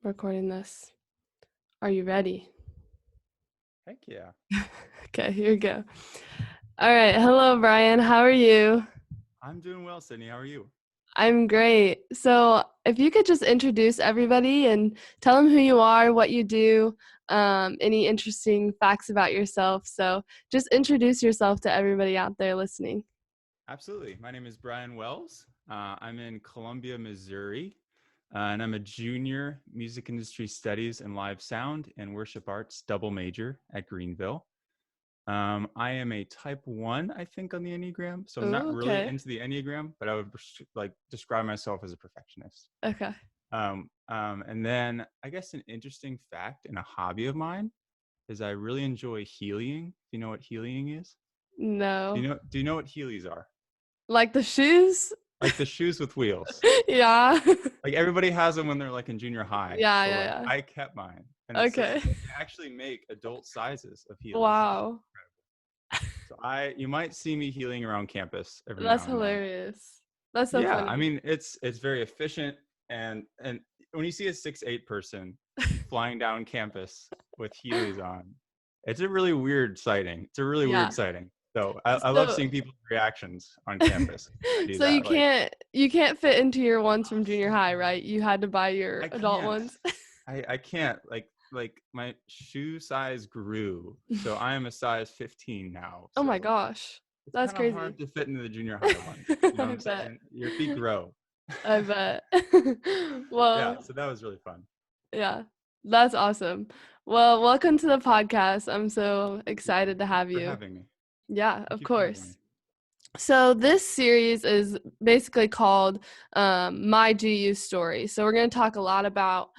Recording this. Are you ready? Heck yeah. Okay, here we go. All right. Hello, Brian. How are you? I'm doing well, Sydney. How are you? I'm great. So, if you could just introduce everybody and tell them who you are, what you do, any interesting facts about yourself. So, just introduce yourself to everybody out there listening. Absolutely. My name is Brian Wells. I'm in Columbia, Missouri, and I'm a junior music industry studies and live sound and worship arts double major at Greenville. I am a type 1, I think, on the Enneagram. So I'm not Oh, really okay. into the Enneagram, but I would describe myself as a perfectionist. Okay. And then I guess an interesting fact and a hobby of mine is I really enjoy healing. Do you know what healing is? Do No. you know do you know what Heelys are? Like the shoes? Like the shoes with wheels. Yeah. Like everybody has them when they're like in junior high. Yeah, But like yeah, I kept mine. And yeah. it's so Okay. cool. They actually make adult sizes of Heelys, which is Wow. incredible. So you might see me healing around campus every That's now and then. hilarious. That's so Yeah, I funny. mean it's very efficient and when you see a 6'8" person flying down campus with Heelys on, it's a really weird sighting. It's a really weird Yeah. sighting. So I love So seeing people's reactions on campus. I do so you that. Like can't fit into your ones from junior high, right? You had to buy your I adult can't. ones. I can't. Like my shoe size grew. So I am a size 15 now. Oh my So gosh. it's That's kind of crazy. hard to fit into the junior high ones. You know what I I'm bet. saying? Your feet grow. I bet. Yeah, Well, so that was really fun. yeah. That's awesome. Well, welcome to the podcast. I'm so Thank you. excited to Thank you have for you. having me. Yeah, Thank of you for having me. course. So this series is basically called My GU Story. So we're going to talk a lot about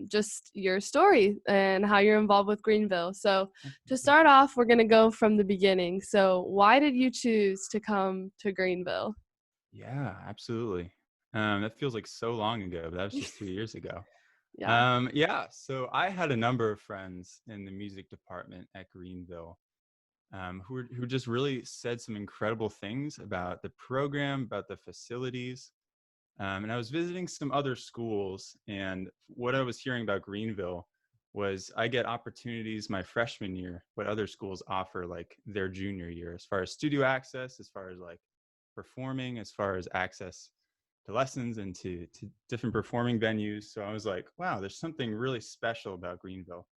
just your story and how you're involved with Greenville. So to start off, we're going to go from the beginning. So why did you choose to come to Greenville? Yeah, absolutely. That feels like so long ago, but that was just 3 years ago. Yeah. Yeah, so I had a number of friends in the music department at Greenville who just really said some incredible things about the program, about the facilities. And I was visiting some other schools, and what I was hearing about Greenville was I get opportunities my freshman year, what other schools offer like their junior year, as far as studio access, as far as like performing, as far as access to lessons and to different performing venues. So I was like, wow, there's something really special about Greenville.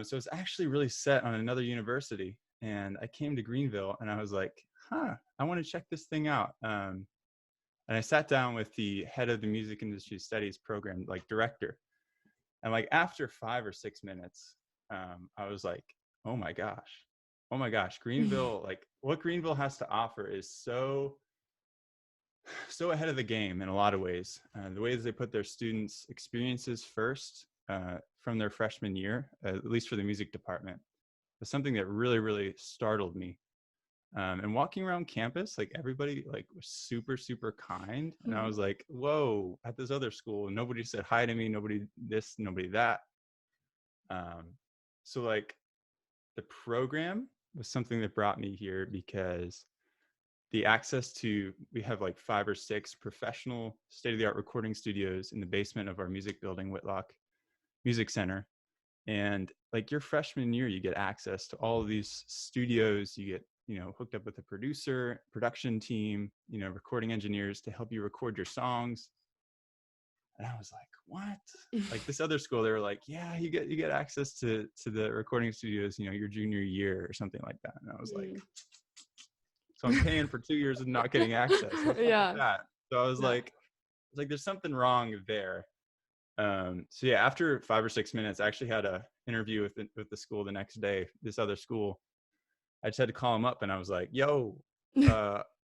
So it's actually really set on another university. And I came to Greenville and I was like, I want to check this thing out. And I sat down with the head of the music industry studies program, like director. And like after 5 or 6 minutes, I was like, oh my gosh, oh my gosh, Greenville, like what Greenville has to offer is so ahead of the game in a lot of ways. The ways they put their students' experiences first from their freshman year, at least for the music department, was something that really, really startled me. And walking around campus, like everybody like was super, super kind. And I was like, whoa, at this other school, nobody said hi to me, nobody this, nobody that. Um, so like the program was something that brought me here because the access to, we have like 5 or 6 professional state-of-the-art recording studios in the basement of our music building, Whitlock Music Center. And like your freshman year, you get access to all of these studios. You get, hooked up with a producer, production team, recording engineers to help you record your songs. And I was like, what? Like this other school, they were like, yeah, you get access to the recording studios, your junior year or something like that. And I was like, so I'm paying for 2 years and not getting access. What's up with Yeah. that? So I Yeah. was like, there's something wrong there. So yeah, after 5 or 6 minutes, I actually had a interview with the school the next day, this other school. I just had to call them up and I was like, yo,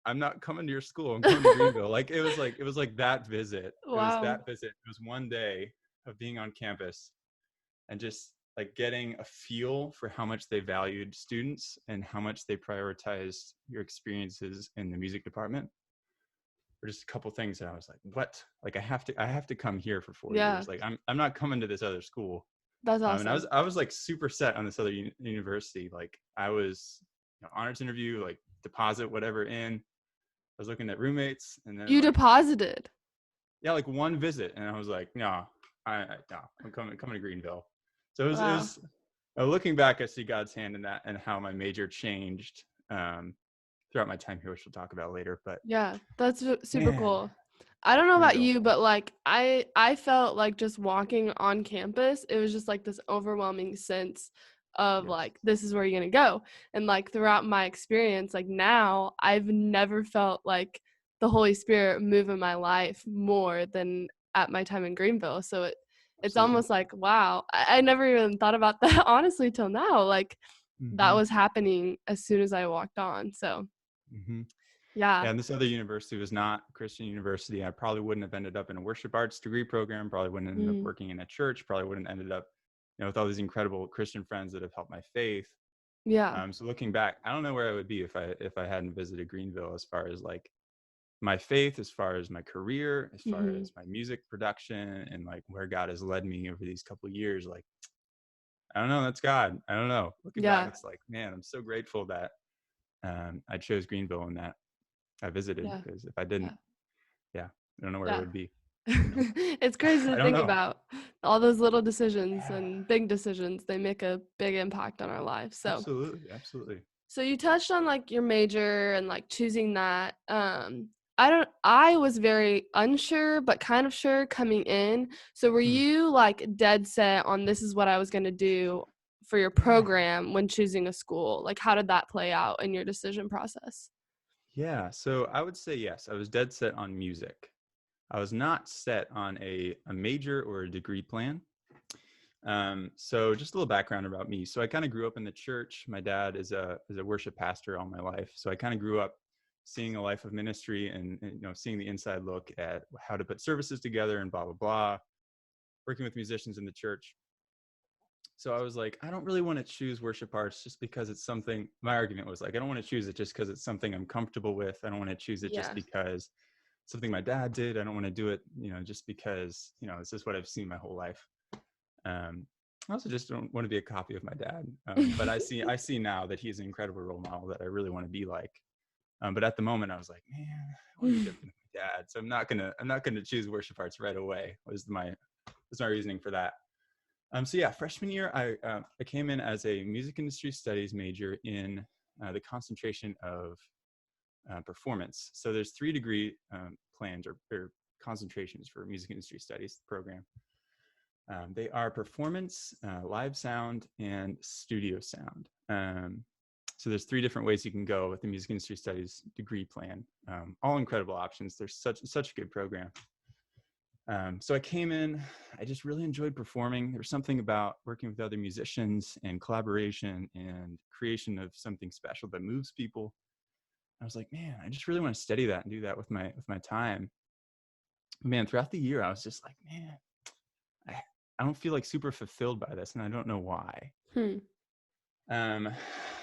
I'm not coming to your school. I'm coming to Greenville. Like it was like that visit. It was Wow. that visit. It was one day of being on campus and just like getting a feel for how much they valued students and how much they prioritized your experiences in the music department. Or just a couple things that I was like, what? Like I have to come here for 4 years. Yeah. Like I'm not coming to this other school. That's And I was awesome. I was like super set on this other university. Like I was honors interview, like deposit whatever in. I was looking at roommates, and then You like deposited. yeah, like one visit, and I was like, no, No, I'm coming to Greenville. So it Wow. was looking back, I see God's hand in that and how my major changed throughout my time here, which we'll talk about later. But Yeah, that's super man, cool. I don't know about Greenville. you, but like I felt like just walking on campus, it was just like this overwhelming sense of Yes. like this is where you're going to go. And like throughout my experience, like now I've never felt like the Holy Spirit move in my life more than at my time in Greenville. So it's Absolutely. almost like wow, I never even thought about that honestly till now. Like that Mm-hmm. was happening as soon as I walked on. So, Mm-hmm. yeah. Yeah, and this other university was not a Christian university. I probably wouldn't have ended up in a worship arts degree program, probably wouldn't have ended up Mm, working in a church, probably wouldn't have ended up, with all these incredible Christian friends that have helped my faith. yeah. So looking back, I don't know where I would be if I hadn't visited Greenville, as far as like my faith, as far as my career, as far Mhm. as my music production, and like where God has led me over these couple of years. Like, I don't know, that's God. I don't know. Looking back, Yeah. it's like, man, I'm so grateful that I chose Greenville and that I visited, Yeah. because if I didn't, Yeah. yeah, I don't know where I Yeah. would be. It's crazy I to don't think know. about all those little decisions Yeah, and big decisions. They make a big impact on our lives. So, absolutely, absolutely. so you touched on like your major and like choosing that. I was very unsure but kind of sure coming in. So were Hmm. you like dead set on this is what I was going to do for your Yeah, program when choosing a school? Like how did that play out in your decision process? yeah. So I would say yes. I was dead set on music. I was not set on a major or a degree plan. So just a little background about me. So I kind of grew up in the church. My dad is a worship pastor all my life. So I kind of grew up seeing a life of ministry, and seeing the inside look at how to put services together and blah blah blah. Working with musicians in the church. So I was like, I don't really want to choose worship arts just because it's something. My argument was like, I don't want to choose it just because it's something I'm comfortable with. I don't want to choose it just Yeah. because something my dad did. I don't want to do it, just because this is what I've seen my whole life. I also just don't want to be a copy of my dad. But I see now that he's an incredible role model that I really want to be like. But at the moment, I was like, man, I want to be different than my dad. So I'm not gonna choose worship arts right away. Was my reasoning for that. So yeah, freshman year, I came in as a music industry studies major in the concentration of performance. So there's 3 degree plans or concentrations for music industry studies program. They are performance, live sound, and studio sound. So there's 3 different ways you can go with the music industry studies degree plan. All incredible options. There's such a good program. So I came in, I just really enjoyed performing. There was something about working with other musicians and collaboration and creation of something special that moves people. I was like, man, I just really want to study that and do that with my time. Man, throughout the year, I was just like, man, I, I don't feel like super fulfilled by this, and I don't know why. Hmm. Um,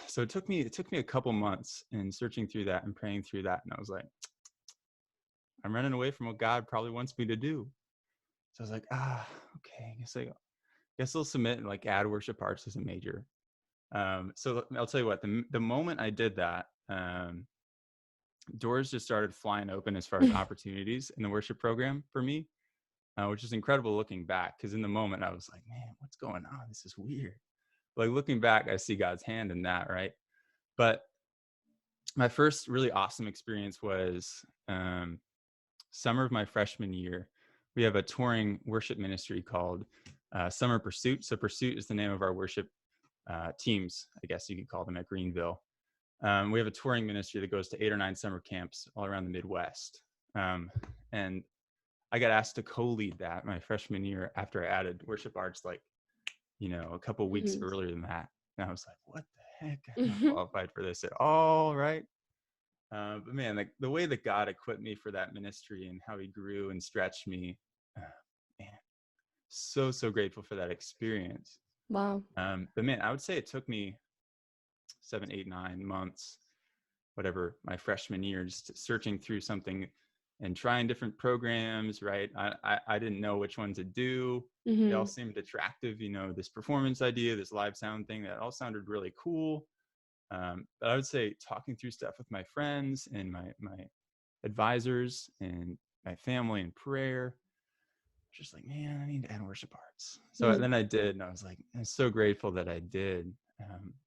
so it took me a couple months in searching through that and praying through that, and I was like, I'm running away from what God probably wants me to do. So I was like, okay, I guess I'll submit and like add worship arts as a major. So I'll tell you what, the moment I did that, doors just started flying open as far as opportunities in the worship program for me, which is incredible looking back. Because in the moment I was like, man, what's going on? This is weird. Like looking back, I see God's hand in that, right? But my first really awesome experience was summer of my freshman year. We have a touring worship ministry called Summer Pursuit. So Pursuit is the name of our worship teams, I guess you could call them, at Greenville. We have a touring ministry that goes to 8 or 9 summer camps all around the Midwest. And I got asked to co-lead that my freshman year after I added worship arts, like, a couple weeks Mhm. earlier than that. And I was like, what the heck? I'm not Mhm. qualified for this at all, right? But man, like the way that God equipped me for that ministry and how he grew and stretched me, uh, man, so grateful for that experience. Wow. But man, I would say it took me 7, 8, 9 months, whatever, my freshman year, just searching through something and trying different programs, right? I didn't know which one to do. They all Mhm. seemed attractive, this performance idea, this live sound thing, that all sounded really cool. But I would say talking through stuff with my friends and my advisors and my family in prayer, just like, man, I need to add worship arts. So then I did, and I was like, I'm so grateful that I did.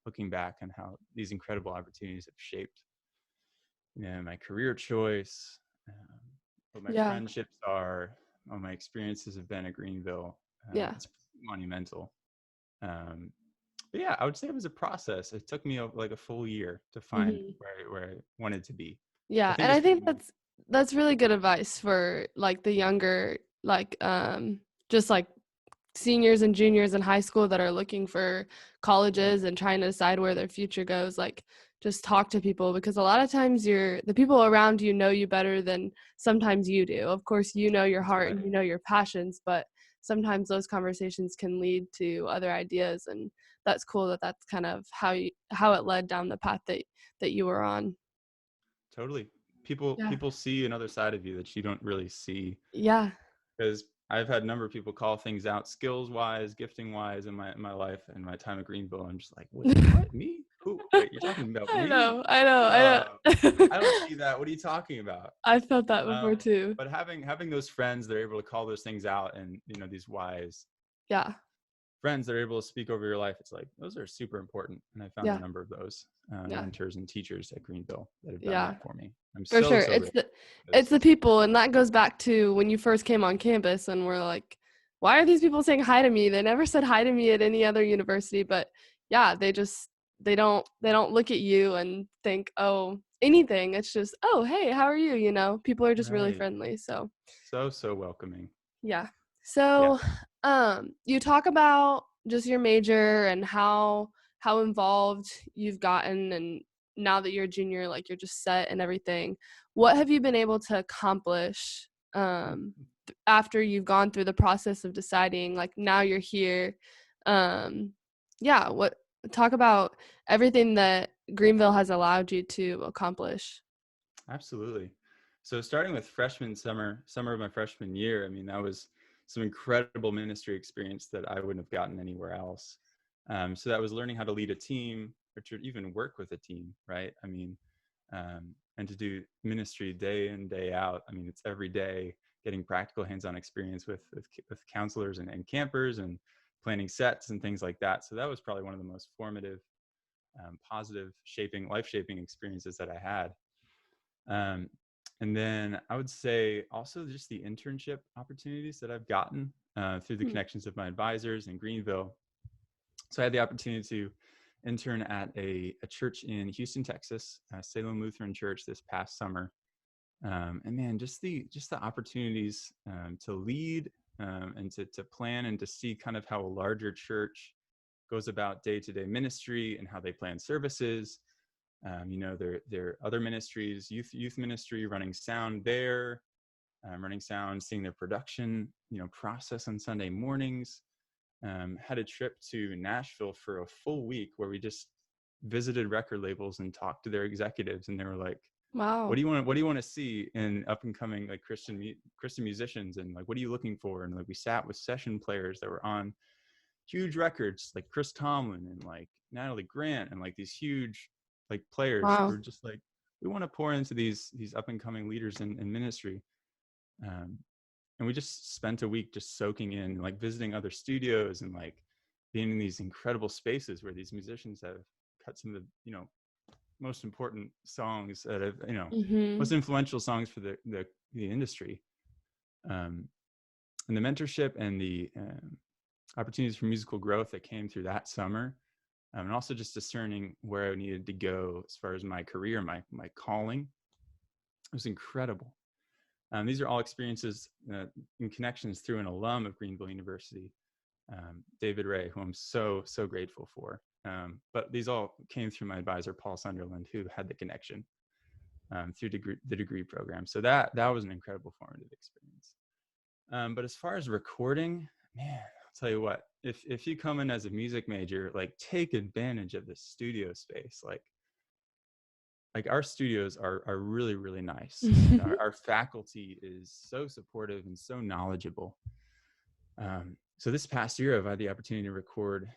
Looking back on how these incredible opportunities have shaped, my career choice, what my Yeah. friendships are, what my experiences have been at Greenville. Yeah. It's monumental. Um, but yeah, I would say it was a process. It took me like a full year to find Mhm. where I wanted to be. I Yeah, think and I as think people, that's really good advice for like the younger, like just like seniors and juniors in high school that are looking for yeah, colleges and trying to decide where their future goes. Like, just talk to people, because a lot of times the people around you know you better than sometimes you do. Of course, you know your that's heart right. and you know your passions, but sometimes those conversations can lead to other ideas, and that's cool that that's kind of how it led down the path that you were on. Totally. People Yeah. people see another side of you that you don't really see, Yeah. because I've had a number of people call things out skills wise, gifting wise in my life and my time at Greenville. I'm just like, what me? Who? Wait, you're talking about I me? know, I know, Uh, I know. I don't see that. What are you talking about? I felt that before Um, too. but having those friends that are able to call those things out, and these wise Yeah, friends that are able to speak over your life, it's like those are super important. And I found a yeah, number of those yeah, mentors and teachers at Greenville that have done yeah. that for me. I'm For so sure. so grateful for It's this. the people, and that goes back to when you first came on campus and we're like, why are these people saying hi to me? They never said hi to me at any other university, but yeah, they don't look at you and think, "Oh, anything." It's just, "Oh, hey, how are you?" People are just really Right. friendly. So, So welcoming. yeah. Yeah. So, you talk about just your major and how involved you've gotten, and now that you're a junior, like you're just set and everything. What have you been able to accomplish after you've gone through the process of deciding, like now you're here? Um, yeah, what talk about everything that Greenville has allowed you to accomplish. Absolutely. So starting with summer of my freshman year, I mean, that was some incredible ministry experience that I wouldn't have gotten anywhere else. So that was learning how to lead a team, or to even work with a team, right? I mean, and to do ministry day in, day out. I mean, it's every day getting practical hands-on experience with counselors and campers, and planning sets and things like that. So that was probably one of the most formative, positive, life shaping experiences that I had. Um, and then I would say also just the internship opportunities that I've gotten through the Hmm. connections of my advisors in Greenville. So I had the opportunity to intern at a church in Houston, Texas, Salem Lutheran Church, this past summer. And man, just the opportunities to lead, and to plan and to see kind of how a larger church goes about day-to-day ministry and how they plan services. There are other ministries, youth ministry, running sound there, running sound, seeing their production, process on Sunday mornings. Had a trip to Nashville for a full week where we just visited record labels and talked to their executives, and they were like, "What Wow. do you want? What do you want to see in up and coming like Christian musicians? And like, what are you looking for?" And like, we sat with session players that were on huge records like Chris Tomlin and like Natalie Grant, and like these huge like players who Wow. are just like, we want to pour into these up and coming leaders in ministry. Um, and we just spent a week just soaking in, like visiting other studios and like being in these incredible spaces where these musicians have cut some of the most important songs that have most Mhm. influential songs for the industry. Um, and the mentorship and the opportunities for musical growth that came through that summer, and also just discerning where I needed to go as far as my career, my calling. It was incredible. These are all experiences in connections through an alum of Greenville University, David Ray, who I'm so grateful for. But these all came through my advisor, Paul Sunderland, who had the connection through the degree program. So that was an incredible formative experience. But as far as recording, man, I'll tell you what, if you come in as a music major, like take advantage of the studio space. Like our studios are really nice, and our faculty is so supportive and so knowledgeable. So this past year, I've had the opportunity to record,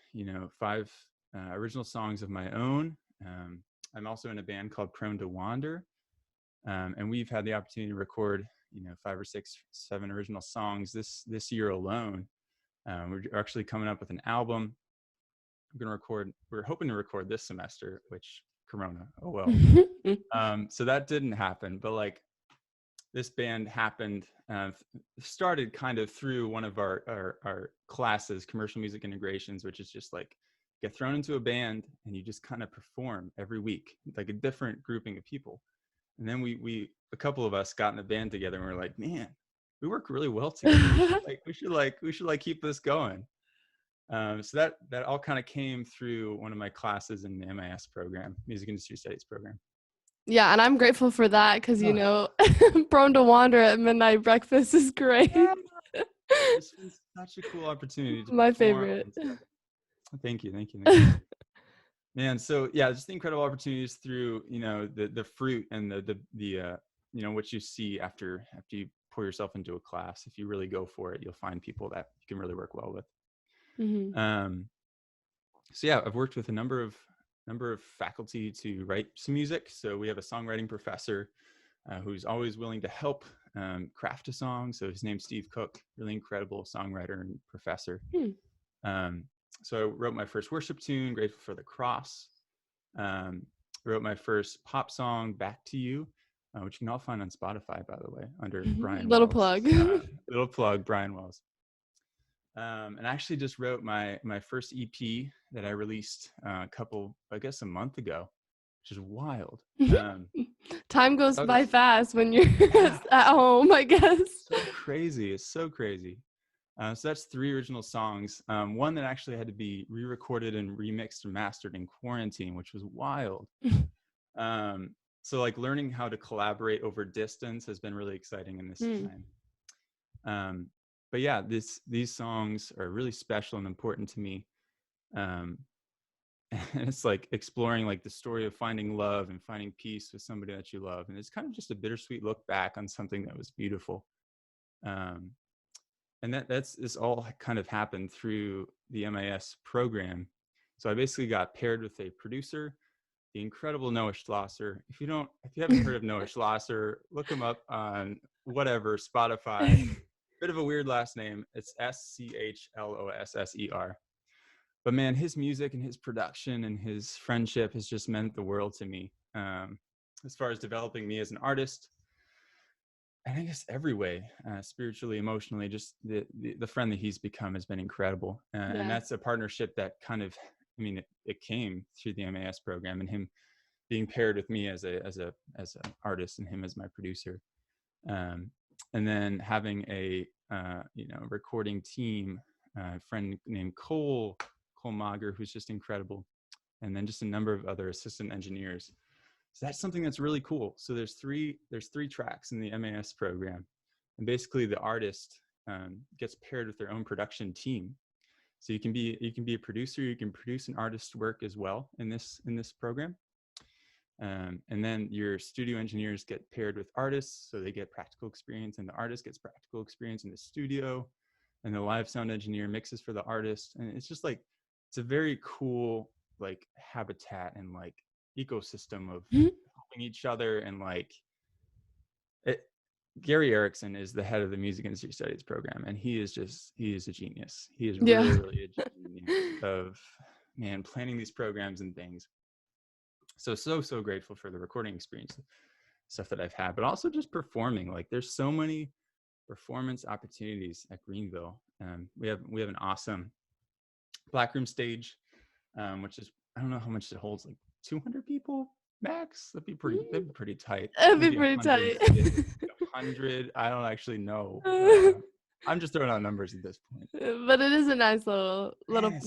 5 original songs of my own. I'm also in a band called Prone to Wander, and we've had the opportunity to record, 5 or 6, 7 original songs this year alone. We're actually coming up with an album. We're hoping to record this semester, which Corona, oh well. So that didn't happen, but like this band happened, started kind of through one of our classes, commercial music integrations, which is just like get thrown into a band and you just kind of perform every week, like a different grouping of people. And then we a couple of us got in a band together and we we're like, man, we work really well together. We should keep this going. So that all kind of came through one of my classes in the MIS program, Music Industry Studies program. Yeah, and I'm grateful for that because, Oh. Prone to Wander at midnight breakfast is great. Yeah. This was such a cool opportunity to My perform. favorite. Thank you. Man, so yeah, just the incredible opportunities through, the fruit and the what you see after you pour yourself into a class. If you really go for it, you'll find people that you can really work well with. Mm-hmm. So yeah, I've worked with a number of faculty to write some music. So we have a songwriting professor who's always willing to help craft a song. So his name's Steve Cook, really incredible songwriter and professor. So I wrote my first worship tune, Grateful for the Cross. Wrote my first pop song, Back to You, which you can all find on Spotify, by the way, under Brian Little Wells. plug. Little plug, Brian Wells. And I actually just wrote my first EP that I released a month ago, which is wild. Time goes by fast when you're at home, I guess. It's so crazy. So that's 3 original songs. One that actually had to be re-recorded and remixed and mastered in quarantine, which was wild. So like learning how to collaborate over distance has been really exciting in this time. But yeah, these songs are really special and important to me. And it's like exploring like the story of finding love and finding peace with somebody that you love. And it's kind of just a bittersweet look back on something that was beautiful. And this all kind of happened through the MIS program. So I basically got paired with a producer, the incredible Noah Schlosser. If you haven't heard of Noah Schlosser, look him up on whatever, Spotify. Bit of a weird last name. It's Schlossser. But man, his music and his production and his friendship has just meant the world to me, as far as developing me as an artist. And I guess every way, spiritually, emotionally, just the friend that he's become has been incredible. And that's a partnership that kind of, it came through the MAS program and him being paired with me as an artist and him as my producer. And then having a recording team, a friend named Cole Mager, who's just incredible, and then just a number of other assistant engineers. So that's something that's really cool. So there's three tracks in the MAS program, and basically the artist gets paired with their own production team. So you can be a producer, you can produce an artist's work as well in this program. And then your studio engineers get paired with artists, so they get practical experience, and the artist gets practical experience in the studio, and the live sound engineer mixes for the artist. And it's just like, it's a very cool like habitat and like ecosystem of helping each other. And like Gary Erickson is the head of the Music Industry Studies program, and he is a genius. He is really a genius of, man, planning these programs and things. So grateful for the recording experience stuff that I've had, but also just performing. Like there's so many performance opportunities at Greenville. We have an awesome Black Room stage, which is, I don't know how much it holds, like 200 people max. That'd be pretty tight. That'd be pretty tight. 100, I don't actually know. I'm just throwing out numbers at this point. But it is a nice little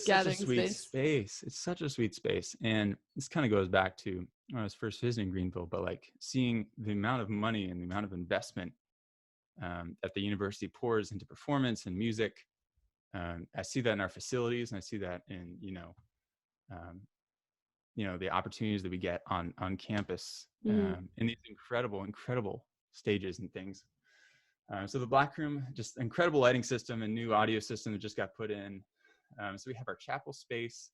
gathering space. It's such a sweet space. And this kind of goes back to when I was first visiting Greenville, but like seeing the amount of money and the amount of investment that the university pours into performance and music. I see that in our facilities, and I see that in, the opportunities that we get on campus in these incredible stages and things. So the Black Room, just incredible lighting system and new audio system that just got put in. So we have our chapel space,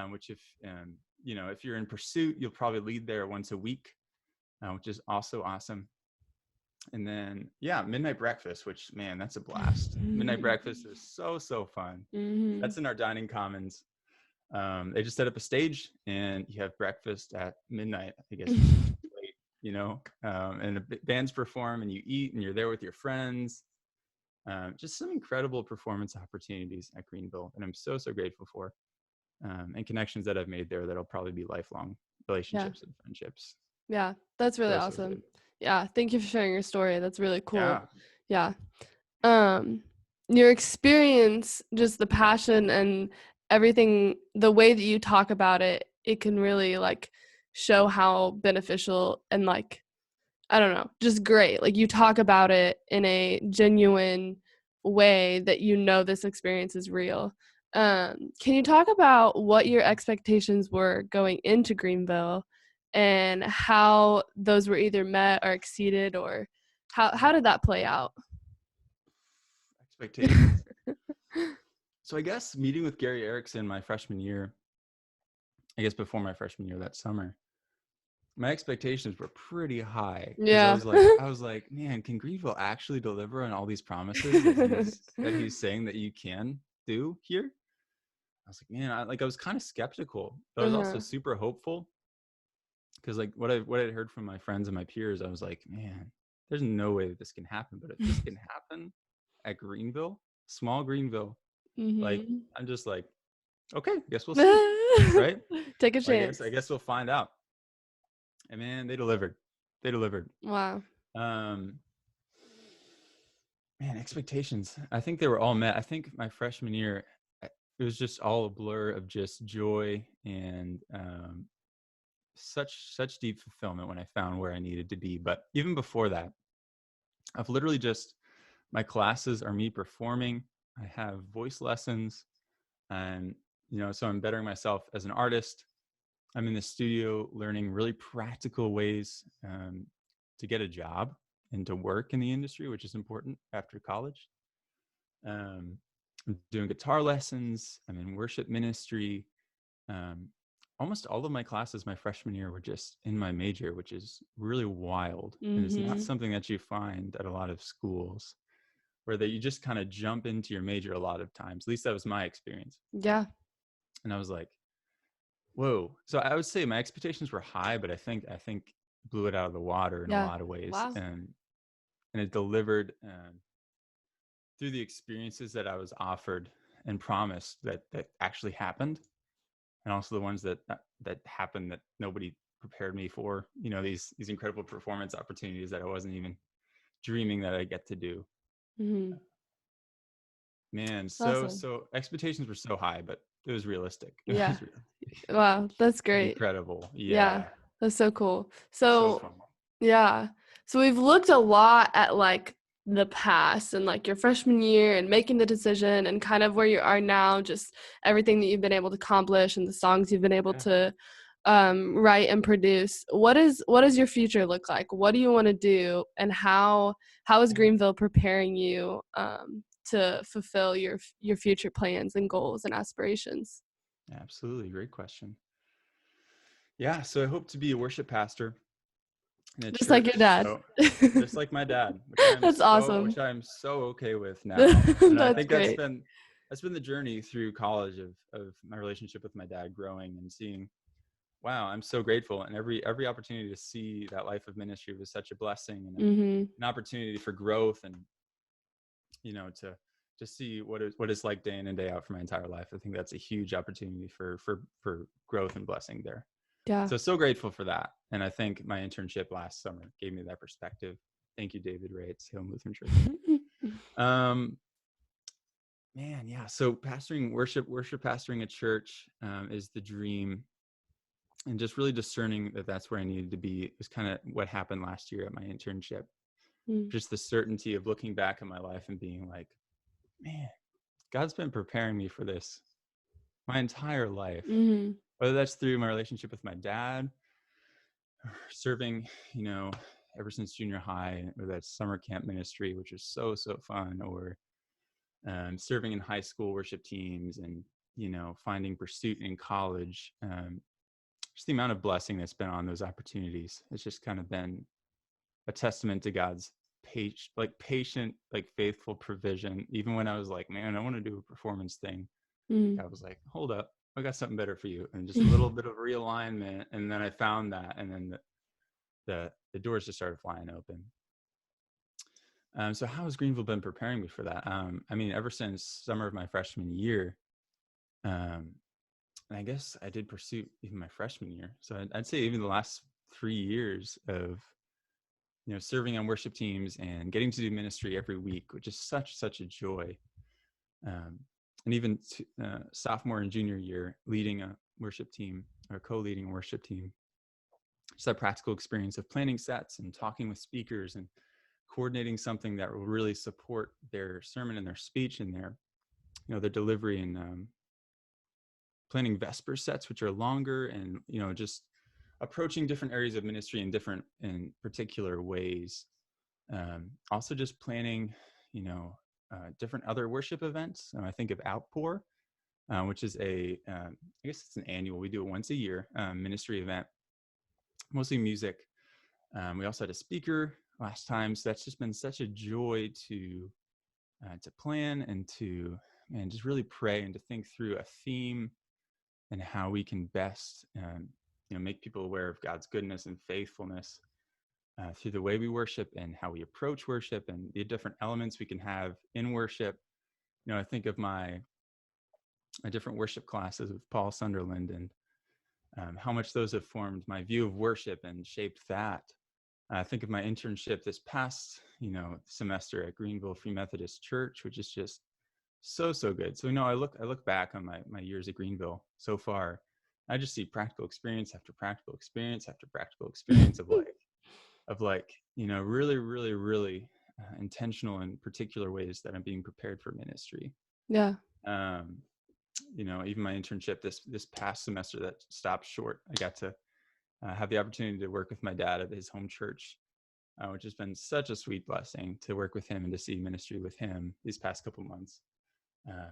which if you're in Pursuit, you'll probably lead there once a week, which is also awesome. And then, yeah, midnight breakfast, which, man, that's a blast. Midnight breakfast is so fun. Mm-hmm. That's in our dining commons. They just set up a stage and you have breakfast at midnight. I guess it seems late, and bands perform and you eat and you're there with your friends. Just some incredible performance opportunities at Greenville, and I'm so grateful for, and connections that I've made there that'll probably be lifelong Yeah. relationships and friendships. Yeah. That's really So awesome. good. Yeah. Thank you for sharing your story. That's really cool. Yeah. Yeah. Um, your experience, just the passion and everything, the way that you talk about it, it can really like show how beneficial and like, I don't know, just great. Like you talk about it in a genuine way that you know this experience is real. Can you talk about what your expectations were going into Greenville and how those were either met or exceeded, or how did that play out? Expectations. So I guess meeting with Gary Erickson my freshman year, I guess before my freshman year that summer, my expectations were pretty high because I Yeah. was like, man, can Greenville actually deliver on all these promises that he's saying that you can do here? I was like, man, I was kind of skeptical, but I was also Uh-huh. super hopeful because like what I heard from my friends and my peers, I was like, man, there's no way that this can happen. But if this can happen at Greenville, small Greenville, like Mhm. I'm just like, okay, I guess we'll see, right? Take a I guess chance. I guess we'll find out. And man, they delivered. They delivered. Wow. Um, Man, expectations. I think they were all met. I think my freshman year, it was just all a blur of just joy and such deep fulfillment when I found where I needed to be. But even before that, I've literally just my classes are me performing. I have voice lessons, and so I'm bettering myself as an artist. I'm in the studio learning really practical ways to get a job and to work in the industry, which is important after college. Um, I'm doing guitar lessons. I'm in worship ministry. Um, Almost all of my classes my freshman year were just in my major, which is really wild. And it's not Mhm. something that you find at a lot of schools where that you just kind of jump into your major a lot of times. At least that was my experience. Yeah. And I was like, whoa. So I would say my expectations were high, but I think blew it out of the water in a Yeah. lot of ways. Wow. And it delivered through the experiences that I was offered and promised that actually happened, and also the ones that happened that nobody prepared me for. These incredible performance opportunities that I wasn't even dreaming that I get to do. Mhm. Man, so Awesome. so expectations were so high, but it was realistic. It Yeah. was Wow, that's great. incredible. Yeah. Yeah, That's so cool. so So, fun. yeah. So we've looked a lot at like the past and like your freshman year and making the decision and kind of where you are now, just everything that you've been able to accomplish and the songs you've been able Yeah. to write and produce. What does your future look like? What do you want to do, and how is Yeah. Greenville preparing you to fulfill your future plans and goals and aspirations? Absolutely. Great question. Yeah. So I hope to be a worship pastor in a Just like your church. dad. So just like my dad, which I'm That's so awesome. which I'm so okay with now. And I That's think that's great. been the journey through college of my relationship with my dad growing and seeing, wow, I'm so grateful. And every opportunity to see that life of ministry was such a blessing and Mhm. an opportunity for growth and to see what it's like day in and day out for my entire life. I think that's a huge opportunity for growth and blessing there. Yeah. So grateful for that. And I think my internship last summer gave me that perspective. Thank you, David Ray at Salem Lutheran Church. Um, Man, yeah. So pastoring worship pastoring a church is the dream, and just really discerning that that's where I needed to be is kind of what happened last year at my internship. Mm. Just the certainty of looking back at my life and being like, man, God's been preparing me for this my entire life, Mhm. whether that's through my relationship with my dad, serving, ever since junior high, or that summer camp ministry, which was so fun, or serving in high school worship teams, and finding pursuit in college. Just the amount of blessing that's been on those opportunities. It's just kind of been a testament to God's patient, like faithful provision. Even when I was like, man, I want to do a performance thing, Mm. I was like, hold up, I got something better for you, and just a little bit of realignment, and then I found that, and then the doors just started flying open. So how has Greenville been preparing me for that? I mean, ever since summer of my freshman year, um, and I guess I did pursue even my freshman year. So I'd say even the last 3 years of, serving on worship teams and getting to do ministry every week, which is such a joy. Um, and even sophomore and junior year, leading a worship team or co-leading a worship team, just that practical experience of planning sets and talking with speakers and coordinating something that will really support their sermon and their speech and their delivery, and planning vesper sets, which are longer, and just approaching different areas of ministry in particular ways. Also just planning different other worship events. I think of Outpour, which is I guess it's an annual, we do it once a year, ministry event, mostly music. We also had a speaker last time, so that's just been such a joy to plan and just really pray and to think through a theme and how we can best make people aware of God's goodness and faithfulness through the way we worship and how we approach worship and the different elements we can have in worship. I think of my different worship classes with Paul Sunderland, and how much those have formed my view of worship and shaped that. I think of my internship this past, semester at Greenville Free Methodist Church, which is just so good. So, I look back on my years at Greenville so far. I just see practical experience after practical experience after practical experience of really intentional and particular ways that I'm being prepared for ministry. Yeah. Um, even my internship this past semester that stopped short, I got to have the opportunity to work with my dad at his home church, which has been such a sweet blessing to work with him and to see ministry with him these past couple months.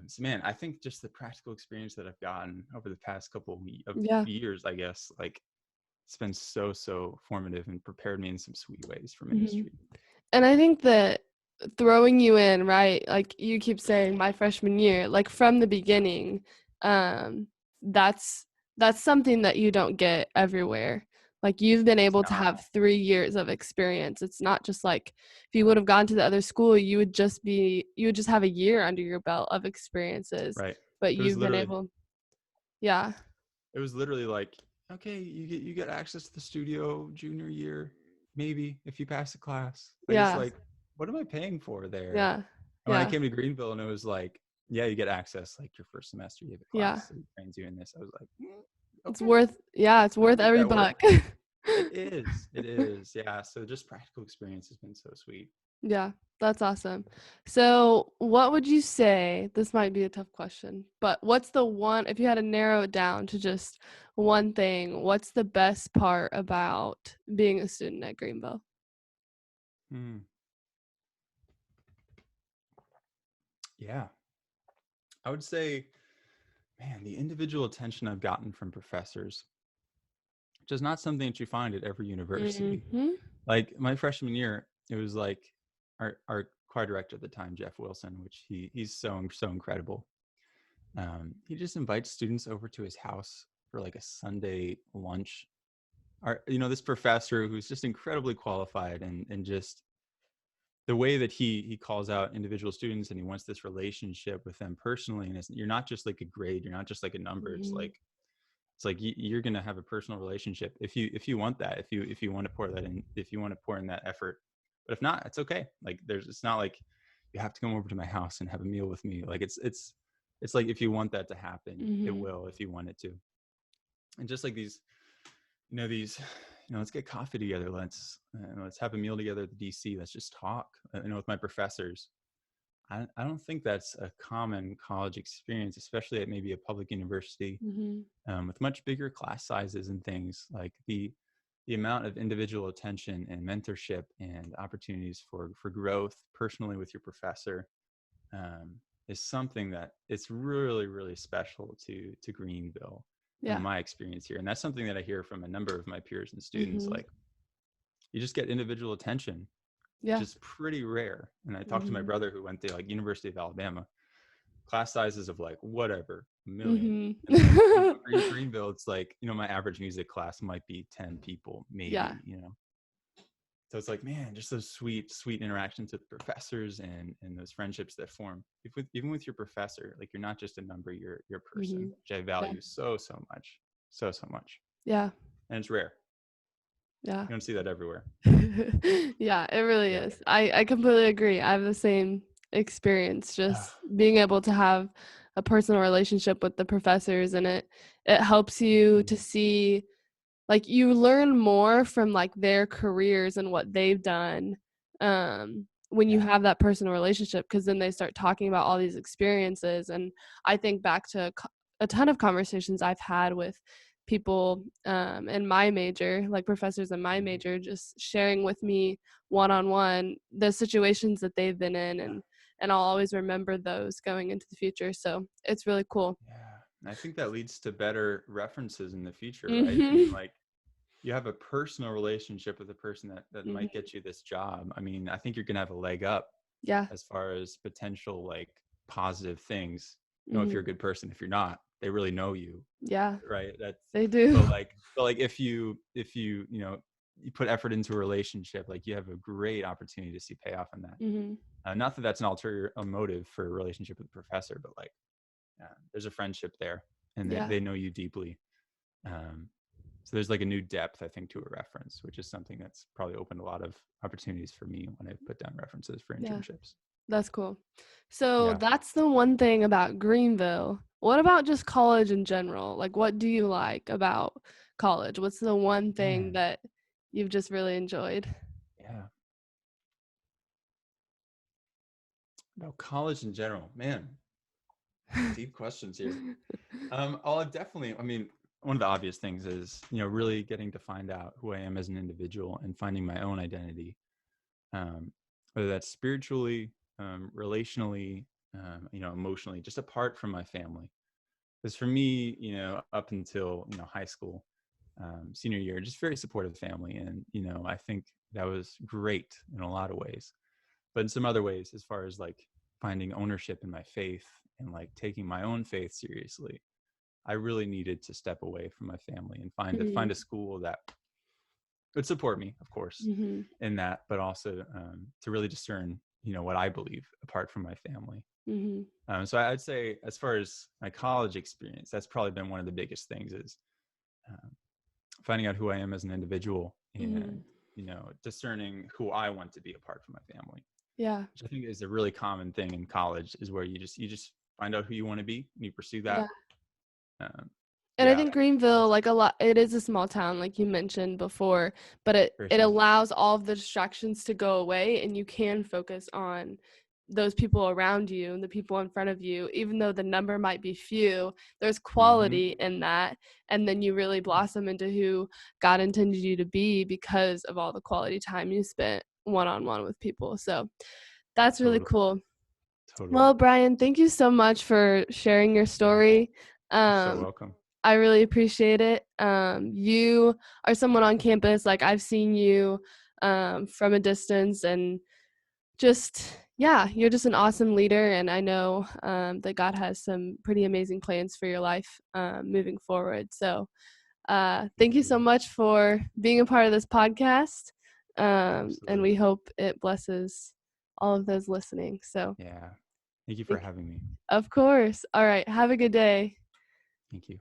So man, I think just the practical experience that I've gotten over the past couple of Yeah. years, I guess, like it's been so formative and prepared me in some sweet ways for Hmm. ministry. And I think that throwing you in, right? Like you keep saying my freshman year, like from the beginning, um, that's something that you don't get everywhere. Like you've been It's able to not have 3 years of experience. It's not just like if you would have gone to the other school, you would just have a year under your belt of experiences. right. But It was you've been literally able, yeah, it was literally like, okay, you get access to the studio junior year, maybe if you pass the class. Like it's yeah, like, what am I paying for there? yeah, And when I yeah, came to Greenville and it was like, yeah, you get access like your first semester, you have a yeah. class that trains you in this. I was like, It's okay, worth, yeah, it's I'll worth make every that work. buck. It is. It is. Yeah. So just practical experience has been so sweet. Yeah, that's awesome. So, what would you say? This might be a tough question, but what's the one, if you had to narrow it down to just one thing, what's the best part about being a student at Greenville? Hmm. Yeah. I would say, man, the individual attention I've gotten from professors, which is not something that you find at every university. Mm-hmm. Like my freshman year, it was like our choir director at the time, Jeff Wilson, which he's so incredible. He just invites students over to his house for like a Sunday lunch. This professor who's just incredibly qualified, and just the way that he calls out individual students, and he wants this relationship with them personally. And you're not just like a grade, you're not just like a number. Mm-hmm. It's like you're going to have a personal relationship if you want that, if you want to pour that in, if you want to pour in that effort. But if not, it's okay. Like it's not like you have to come over to my house and have a meal with me. Like it's like if you want that to happen, it Mm-hmm. will, if you want it to. And just like these, let's get coffee together. Let's have a meal together at the DC. Let's just talk. With my professors. I don't think that's a common college experience, especially at maybe a public university, Mm-hmm. with much bigger class sizes and things. Like the amount of individual attention and mentorship and opportunities for growth personally with your professor, is something that it's really special to Greenville, in Yeah. my experience here. And that's something that I hear from a number of my peers and students. Mm-hmm. Like you just get individual attention, Yeah. which is pretty rare. And I talked to my Mhm. brother who went to like University of Alabama, class sizes of like whatever, a million. Mhm. And like, Greenville, it's like, my average music class might be 10 people, Yeah. maybe. So it's like, man, just those sweet interactions with professors and those friendships that form. Even with your professor, like you're not just a number, you're a person, Mhm. which I Yeah. value so much, so much, Yeah. and it's rare. Yeah. You don't see that everywhere. Yeah, it really Yeah. is. I completely agree. I have the same experience, just being able to have a personal relationship with the professors, and it helps you to see, like, you learn more from, like, their careers and what they've done, when you Yeah. have that personal relationship, because then they start talking about all these experiences, and I think back to a ton of conversations I've had with people, in my major, like professors in my Mhm. major, just sharing with me one-on-one the situations that they've been in, Yeah. and I'll always remember those going into the future, so it's really cool. Yeah. And I think that leads to better references in the future, right? I mean, Mhm. like you have a personal relationship with a person that might Mhm. get you this job. I mean, I think you're gonna have a leg up Yeah. as far as potential like positive things. If Mhm. you're a good person. If you're not, they really know you, Yeah, right? That's they do. but like if you you put effort into a relationship, like you have a great opportunity to see payoff in that. Mhm. Not that that's an ulterior motive for a relationship with a professor, but like there's a friendship there, and they, Yeah. they know you deeply. Um, so there's like a new depth, I think, to a reference, which is something that's probably opened a lot of opportunities for me when I put down references for Yeah. internships. That's cool. So Yeah. that's the one thing about Greenville. What about just college in general? Like, what do you like about college? What's the one thing Man. that you've just really enjoyed? Yeah. About college in general, man. Deep questions here. I mean, one of the obvious things is, really getting to find out who I am as an individual and finding my own identity, um, whether that's spiritually, relationally, emotionally, just apart from my family. Because for me, up until, high school, senior year, just very supportive family. And, I think that was great in a lot of ways. But in some other ways, as far as like finding ownership in my faith and like taking my own faith seriously, I really needed to step away from my family and find Mhm. a school that would support me, of course, Mhm. in that, but also to really discern, what I believe apart from my family. Mhm. So I'd say, as far as my college experience, that's probably been one of the biggest things is um, finding out who I am as an individual Mhm. and discerning who I want to be apart from my family, Yeah. which I think is a really common thing in college, is where you just find out who you want to be and you pursue Yeah. that. Um, And I yeah, think Greenville, that's like, a lot, it is a small town, like you mentioned before, but it very it small. allows all of the distractions to go away, and you can focus on those people around you and the people in front of you. Even though the number might be few, there's Hmm. quality in that, and then you really blossom into who God intended you to be because of all the quality time you spent one-on-one with people. So that's really Totally, cool. totally. Well, Brian, thank you so much for sharing your Yeah, story. you're so Um, welcome. I really appreciate it. You are someone on campus, like, I've seen you from a distance, and just, yeah, you're just an awesome leader. And I know that God has some pretty amazing plans for your life moving forward. So Thank thank you so you. much for being a part of this podcast. And Absolutely. we hope it blesses all of those listening. So, Yeah. Thank you for thank, having me. of course. All right. Have a good day. Thank you.